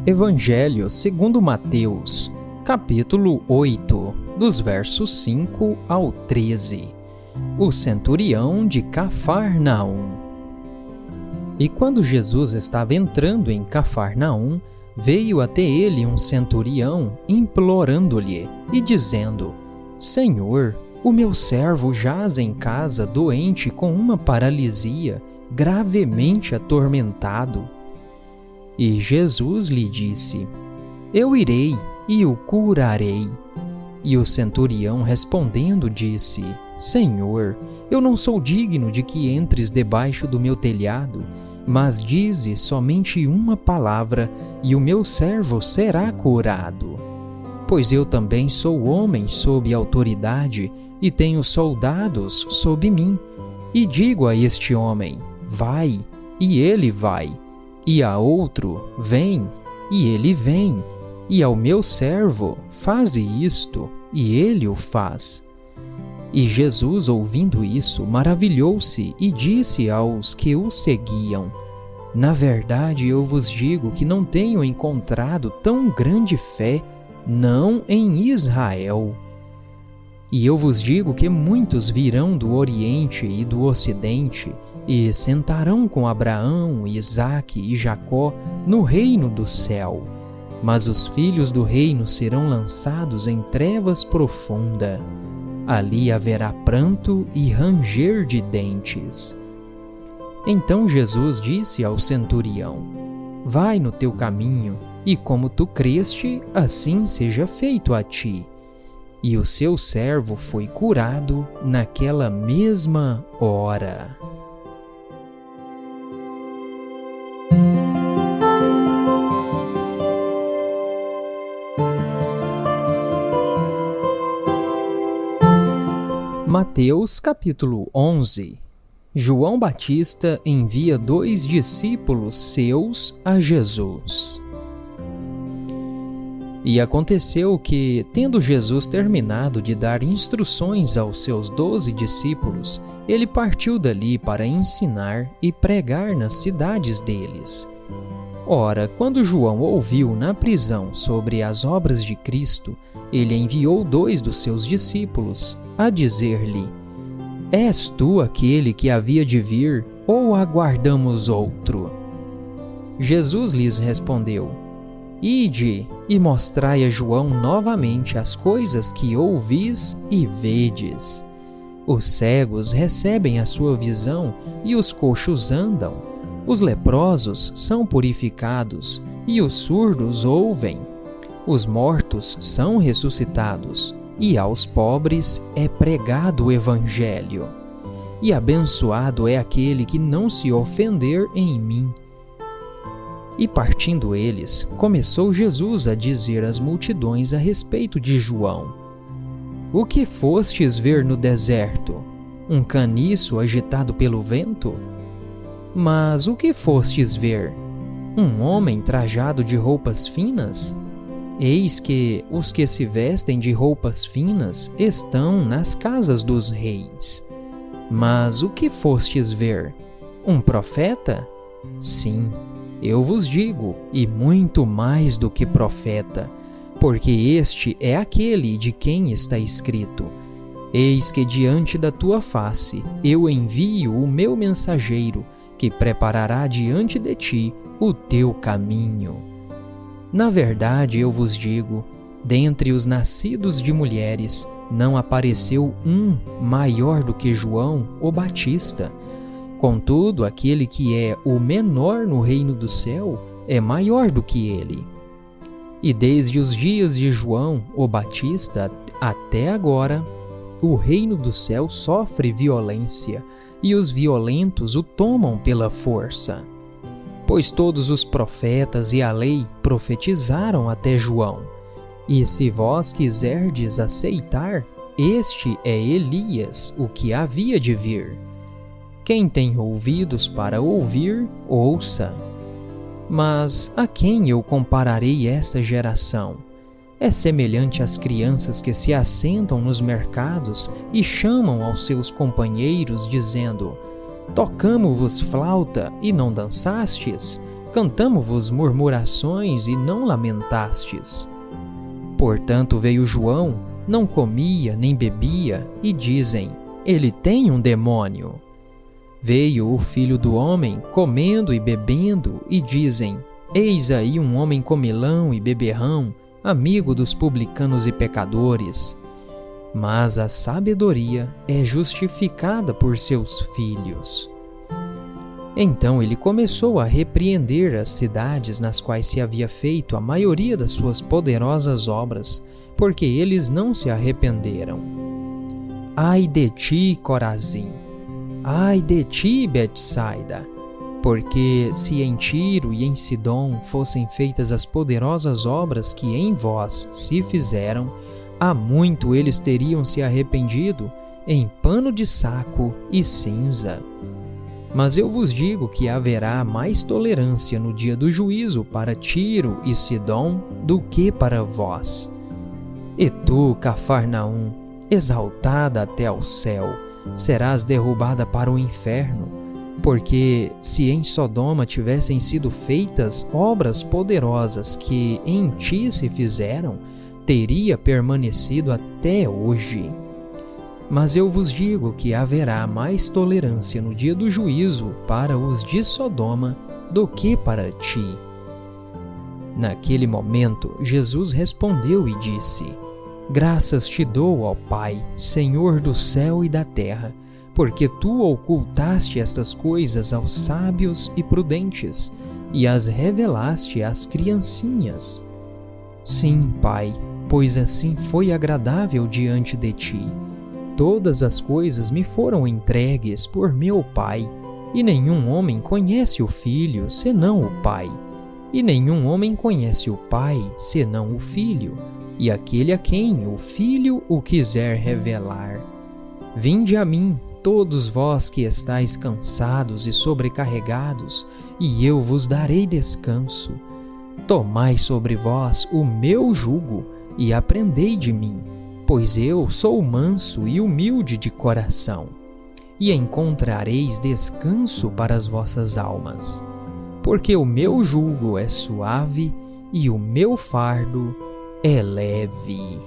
Evangelho segundo Mateus, capítulo 8, dos versos 5 ao 13. O centurião de Cafarnaum. E quando Jesus estava entrando em Cafarnaum, veio até ele um centurião, implorando-lhe e dizendo: Senhor, o meu servo jaz em casa doente com uma paralisia, gravemente atormentado. E Jesus lhe disse: Eu irei e o curarei. E o centurião respondendo disse: Senhor, eu não sou digno de que entres debaixo do meu telhado, mas dize somente uma palavra e o meu servo será curado. Pois eu também sou homem sob autoridade e tenho soldados sob mim. E digo a este homem: vai, e ele vai. E a outro: vem, e ele vem. E ao meu servo: faze isto, e ele o faz. E Jesus, ouvindo isso, maravilhou-se e disse aos que o seguiam: Na verdade, eu vos digo que não tenho encontrado tão grande fé, não em Israel. E eu vos digo que muitos virão do Oriente e do Ocidente e sentarão com Abraão, Isaque e Jacó no reino do céu. Mas os filhos do reino serão lançados em trevas profunda. Ali haverá pranto e ranger de dentes. Então Jesus disse ao centurião: Vai no teu caminho, e como tu creste, assim seja feito a ti. E o seu servo foi curado naquela mesma hora. Mateus capítulo 11. João Batista envia 2 discípulos seus a Jesus. E aconteceu que, tendo Jesus terminado de dar instruções aos seus 12 discípulos, ele partiu dali para ensinar e pregar nas cidades deles. Ora, quando João ouviu na prisão sobre as obras de Cristo, ele enviou 2 dos seus discípulos a dizer-lhe: És tu aquele que havia de vir, ou aguardamos outro? Jesus lhes respondeu: Ide e mostrai a João novamente as coisas que ouvis e vedes. Os cegos recebem a sua visão e os coxos andam. Os leprosos são purificados e os surdos ouvem. Os mortos são ressuscitados e aos pobres é pregado o Evangelho. E abençoado é aquele que não se ofender em mim. E partindo eles, começou Jesus a dizer às multidões a respeito de João: O que fostes ver no deserto? Um caniço agitado pelo vento? Mas o que fostes ver? Um homem trajado de roupas finas? Eis que os que se vestem de roupas finas estão nas casas dos reis. Mas o que fostes ver? Um profeta? Sim, eu vos digo, e muito mais do que profeta, porque este é aquele de quem está escrito: Eis que diante da tua face eu envio o meu mensageiro, que preparará diante de ti o teu caminho. Na verdade, eu vos digo, dentre os nascidos de mulheres, não apareceu um maior do que João, o Batista. Contudo, aquele que é o menor no reino do céu é maior do que ele. E desde os dias de João, o Batista, até agora, o reino do céu sofre violência, e os violentos o tomam pela força. Pois todos os profetas e a lei profetizaram até João. E se vós quiserdes aceitar, este é Elias, o que havia de vir. Quem tem ouvidos para ouvir, ouça. Mas a quem eu compararei esta geração? É semelhante às crianças que se assentam nos mercados e chamam aos seus companheiros, dizendo: Tocamo-vos flauta e não dançastes? Cantamo-vos murmurações e não lamentastes. Portanto veio João, não comia nem bebia, e dizem: ele tem um demônio. Veio o Filho do Homem, comendo e bebendo, e dizem: eis aí um homem comilão e beberrão, amigo dos publicanos e pecadores. Mas a sabedoria é justificada por seus filhos. Então ele começou a repreender as cidades nas quais se havia feito a maioria das suas poderosas obras, porque eles não se arrependeram. Ai de ti, Corazim! Ai de ti, Betsaida! Porque se em Tiro e em Sidom fossem feitas as poderosas obras que em vós se fizeram, há muito eles teriam se arrependido em pano de saco e cinza. Mas eu vos digo que haverá mais tolerância no dia do juízo para Tiro e Sidom do que para vós. E tu, Cafarnaum, exaltada até ao céu, serás derrubada para o inferno, porque se em Sodoma tivessem sido feitas obras poderosas que em ti se fizeram, teria permanecido até hoje. Mas eu vos digo que haverá mais tolerância no dia do juízo para os de Sodoma do que para ti. Naquele momento, Jesus respondeu e disse: graças te dou, ó Pai, Senhor do céu e da terra, porque tu ocultaste estas coisas aos sábios e prudentes, e as revelaste às criancinhas. Sim, Pai, pois assim foi agradável diante de ti. Todas as coisas me foram entregues por meu Pai, e nenhum homem conhece o Filho senão o Pai, e nenhum homem conhece o Pai senão o Filho, e aquele a quem o Filho o quiser revelar. Vinde a mim, todos vós que estáis cansados e sobrecarregados, e eu vos darei descanso. Tomai sobre vós o meu jugo, e aprendei de mim, pois eu sou manso e humilde de coração, e encontrareis descanso para as vossas almas. Porque o meu jugo é suave e o meu fardo é leve.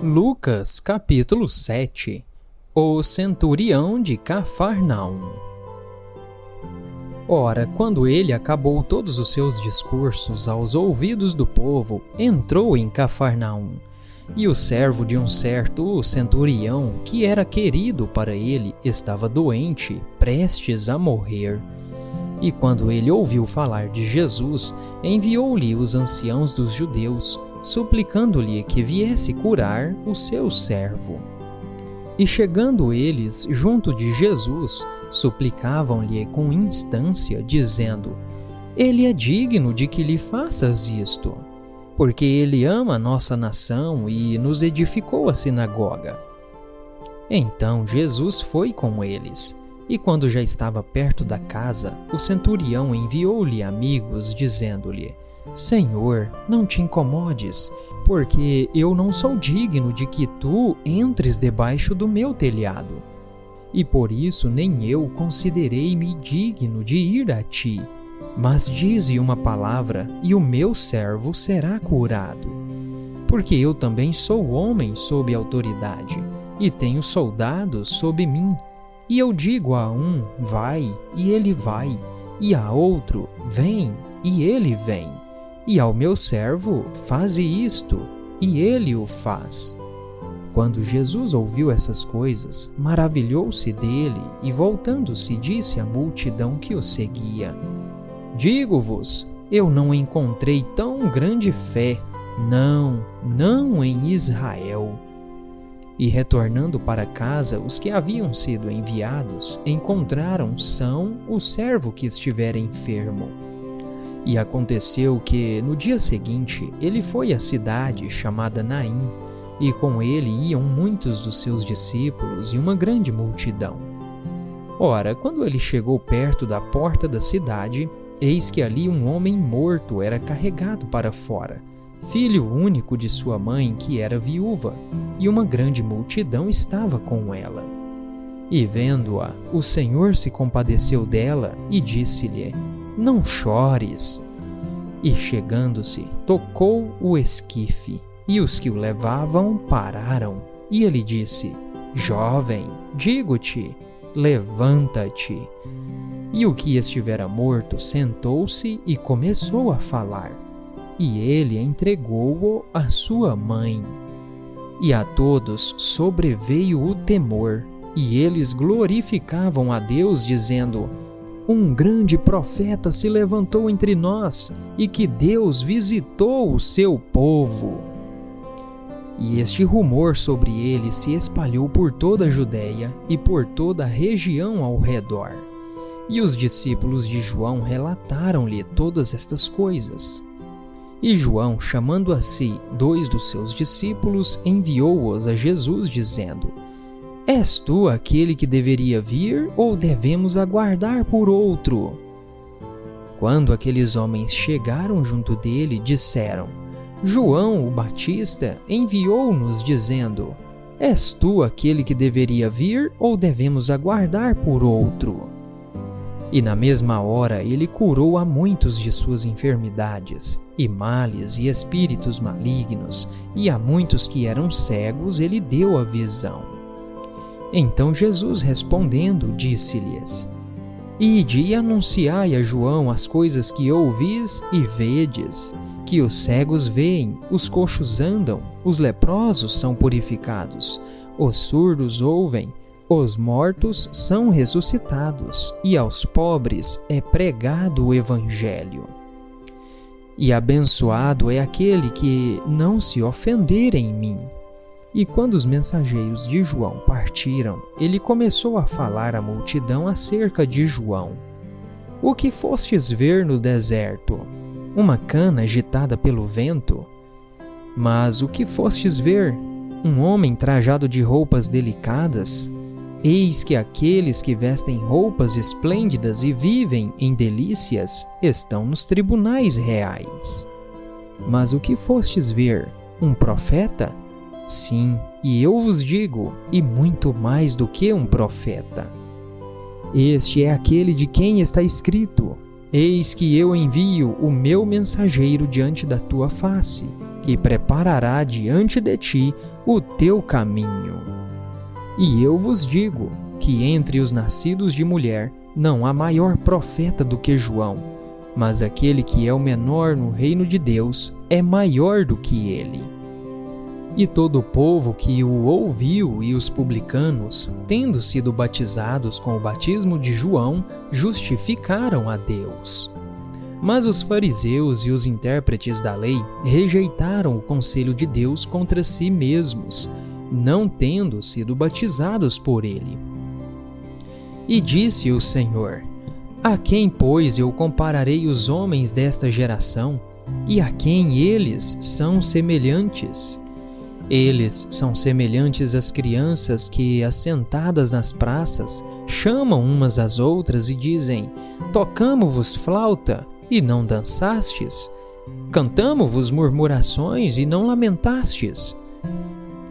Lucas capítulo 7. O centurião de Cafarnaum. Ora, quando ele acabou todos os seus discursos aos ouvidos do povo, entrou em Cafarnaum, e o servo de um certo centurião, que era querido para ele, estava doente, prestes a morrer. E quando ele ouviu falar de Jesus, enviou-lhe os anciãos dos judeus, suplicando-lhe que viesse curar o seu servo. E chegando eles junto de Jesus, suplicavam-lhe com instância, dizendo: ele é digno de que lhe faças isto, porque ele ama a nossa nação e nos edificou a sinagoga. Então Jesus foi com eles, e quando já estava perto da casa, o centurião enviou-lhe amigos, dizendo-lhe: Senhor, não te incomodes, porque eu não sou digno de que tu entres debaixo do meu telhado. E por isso nem eu considerei-me digno de ir a ti. Mas dize uma palavra, e o meu servo será curado. Porque eu também sou homem sob autoridade, e tenho soldados sob mim. E eu digo a um, vai, e ele vai, e a outro, vem, e ele vem. E ao meu servo, faze isto, e ele o faz. Quando Jesus ouviu essas coisas, maravilhou-se dele, e voltando-se disse à multidão que o seguia: digo-vos, eu não encontrei tão grande fé, não em Israel. E retornando para casa, os que haviam sido enviados encontraram são o servo que estivera enfermo. E aconteceu que, no dia seguinte, ele foi à cidade chamada Naim, e com ele iam muitos dos seus discípulos e uma grande multidão. Ora, quando ele chegou perto da porta da cidade, eis que ali um homem morto era carregado para fora, filho único de sua mãe, que era viúva, e uma grande multidão estava com ela. E vendo-a, o Senhor se compadeceu dela e disse-lhe: Não chores. E chegando-se, tocou o esquife, e os que o levavam pararam. E ele disse: Jovem, digo-te, levanta-te. E o que estivera morto sentou-se e começou a falar. E ele entregou-o à sua mãe. E a todos sobreveio o temor, e eles glorificavam a Deus, dizendo: Um grande profeta se levantou entre nós, e que Deus visitou o seu povo. E este rumor sobre ele se espalhou por toda a Judéia e por toda a região ao redor. E os discípulos de João relataram-lhe todas estas coisas. E João, chamando a si 2 dos seus discípulos, enviou-os a Jesus, dizendo: És tu aquele que deveria vir, ou devemos aguardar por outro? Quando aqueles homens chegaram junto dele, disseram: João, o Batista, enviou-nos, dizendo: És tu aquele que deveria vir, ou devemos aguardar por outro? E na mesma hora ele curou a muitos de suas enfermidades, e males e espíritos malignos, e a muitos que eram cegos ele deu a visão. Então Jesus, respondendo, disse-lhes: Ide e anunciai a João as coisas que ouvis e vedes, que os cegos veem, os coxos andam, os leprosos são purificados, os surdos ouvem, os mortos são ressuscitados, e aos pobres é pregado o Evangelho. E abençoado é aquele que não se ofender em mim. E quando os mensageiros de João partiram, ele começou a falar à multidão acerca de João. O que fostes ver no deserto? Uma cana agitada pelo vento? Mas o que fostes ver? Um homem trajado de roupas delicadas? Eis que aqueles que vestem roupas esplêndidas e vivem em delícias estão nos tribunais reais. Mas o que fostes ver? Um profeta? Sim, e eu vos digo, e muito mais do que um profeta. Este é aquele de quem está escrito: Eis que eu envio o meu mensageiro diante da tua face, que preparará diante de ti o teu caminho. E eu vos digo que entre os nascidos de mulher não há maior profeta do que João, mas aquele que é o menor no reino de Deus é maior do que ele. E todo o povo que o ouviu e os publicanos, tendo sido batizados com o batismo de João, justificaram a Deus. Mas os fariseus e os intérpretes da lei rejeitaram o conselho de Deus contra si mesmos, não tendo sido batizados por ele. E disse o Senhor: A quem, pois, eu compararei os homens desta geração? E a quem eles são semelhantes? Eles são semelhantes às crianças que, assentadas nas praças, chamam umas às outras e dizem: Tocamo-vos flauta, e não dançastes? Cantamo-vos murmurações, e não lamentastes?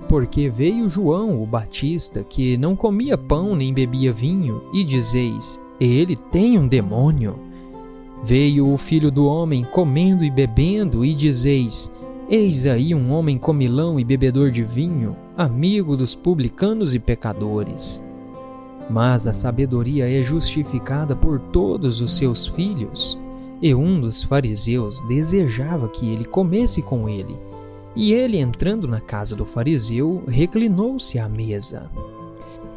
Porque veio João, o Batista, que não comia pão nem bebia vinho, e dizeis: Ele tem um demônio. Veio o Filho do Homem comendo e bebendo, e dizeis: Eis aí um homem comilão e bebedor de vinho, amigo dos publicanos e pecadores. Mas a sabedoria é justificada por todos os seus filhos. E um dos fariseus desejava que ele comesse com ele. E ele, entrando na casa do fariseu, reclinou-se à mesa.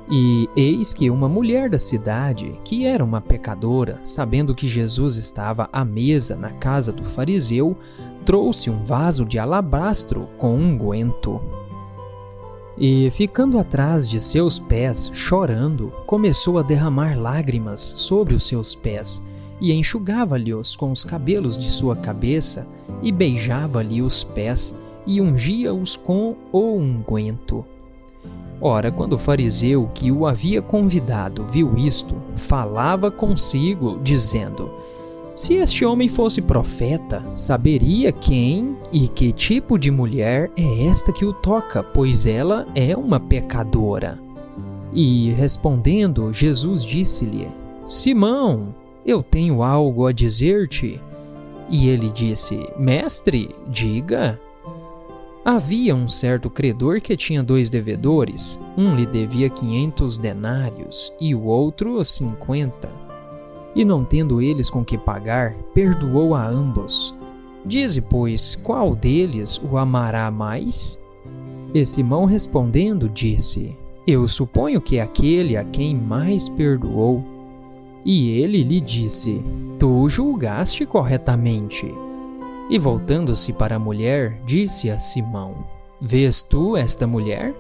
E eis que uma mulher da cidade, que era uma pecadora, sabendo que Jesus estava à mesa na casa do fariseu, trouxe um vaso de alabastro com unguento. E, ficando atrás de seus pés, chorando, começou a derramar lágrimas sobre os seus pés, e enxugava-lhe-os com os cabelos de sua cabeça, e beijava-lhe os pés, e ungia-os com o unguento. Ora, quando o fariseu que o havia convidado viu isto, falava consigo, dizendo: Se este homem fosse profeta, saberia quem e que tipo de mulher é esta que o toca, pois ela é uma pecadora. E, respondendo, Jesus disse-lhe: Simão, eu tenho algo a dizer-te. E ele disse: Mestre, diga. Havia um certo credor que tinha 2 devedores. Um lhe devia 500 denários e o outro 50. E não tendo eles com que pagar, perdoou a ambos. Dize, pois, qual deles o amará mais? E Simão respondendo disse: Eu suponho que é aquele a quem mais perdoou. E ele lhe disse: Tu julgaste corretamente. E voltando-se para a mulher, disse a Simão: Vês tu esta mulher?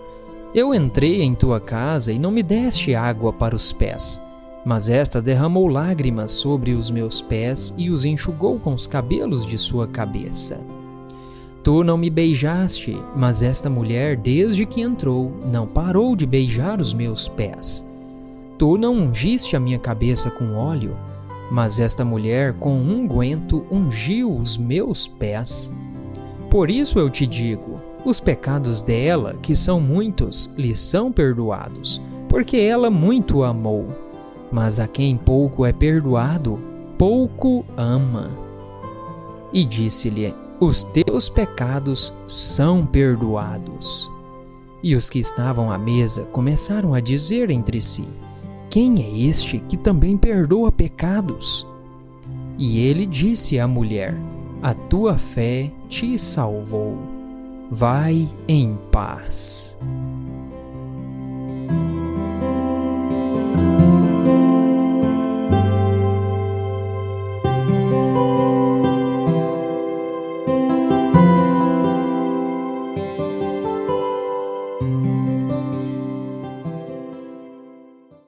Eu entrei em tua casa e não me deste água para os pés, mas esta derramou lágrimas sobre os meus pés e os enxugou com os cabelos de sua cabeça. Tu não me beijaste, mas esta mulher, desde que entrou, não parou de beijar os meus pés. Tu não ungiste a minha cabeça com óleo, mas esta mulher com unguento ungiu os meus pés. Por isso eu te digo, os pecados dela, que são muitos, lhe são perdoados, porque ela muito amou. Mas a quem pouco é perdoado, pouco ama. E disse-lhe: Os teus pecados são perdoados. E os que estavam à mesa começaram a dizer entre si: Quem é este que também perdoa pecados? E ele disse à mulher: A tua fé te salvou. Vai em paz.